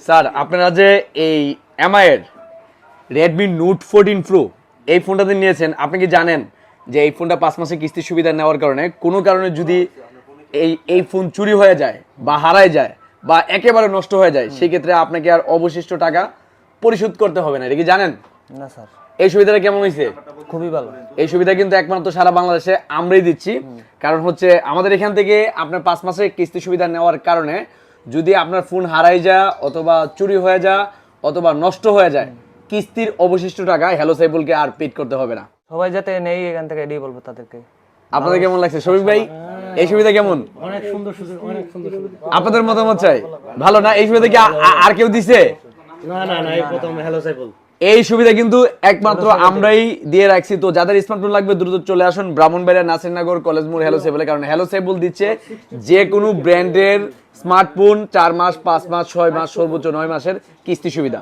Sir আপনারা যে এই এমআই এর Redmi Note 14 Pro এই ফোনটাতে নিয়েছেন, আপনি কি জানেন যে এই ফোনটা 5 মাসের কিস্তির সুবিধা নেওয়ার কারণে কোনো কারণে যদি এই ফোন চুরি হয়ে যায় বা হারায় যায় বা একেবারে নষ্ট হয়ে যায়, সেই ক্ষেত্রে আপনাকে আর অবশিষ্ট টাকা পরিশোধ করতে হবে না, এটা কি জানেন? না স্যার, এই সুবিধাটা কেমন হয়েছে? খুবই ভালো। এই সুবিধা কিন্তু একমাত্র সারা বাংলাদেশে আমরাই দিচ্ছি। কারণ হচ্ছে আমাদের এখান থেকে আপনার 5 মাসের কিস্তি সুবিধা নেওয়ার কারণে যদি আপনার ফোন হারাই যায় অথবা চুরি হয়ে যায় অথবা নষ্ট হয়ে যায়, কিস্তির অবশিষ্ট টাকা হ্যালো সাইবুলকে আর পেড করতে হবে না। সবাই যাতে নেই এখান থেকে এটাই বলবো তাদেরকে। আপনাদের কেমন লাগছে শফিক ভাই? এই সুবিধা কেমন? অনেক সুন্দর সুন্দর, অনেক সুন্দর সুন্দর। আপনাদের মতামত চাই। ভালো না? এই সুবিধা কি আর কেউ দিছে? না না না, এই প্রথম হ্যালো সাইফুল। এই সুবিধা কিন্তু একমাত্র আমরাই দিয়ে রাখছি। তো যাদের স্মার্টফোন লাগবে দ্রুত চলে আসুন ব্রাহ্মণবাড়িয়া, নাসিরনগর, কলেজ মোড় হ্যালো সাইবুলে। কারণ হ্যালো সাইবুল দিচ্ছে যে কোনো ব্র্যান্ডের স্মার্টফোন 4 মাস, 5 মাস, 6 মাস, সর্বোচ্চ 9 মাসের কিস্তি সুবিধা।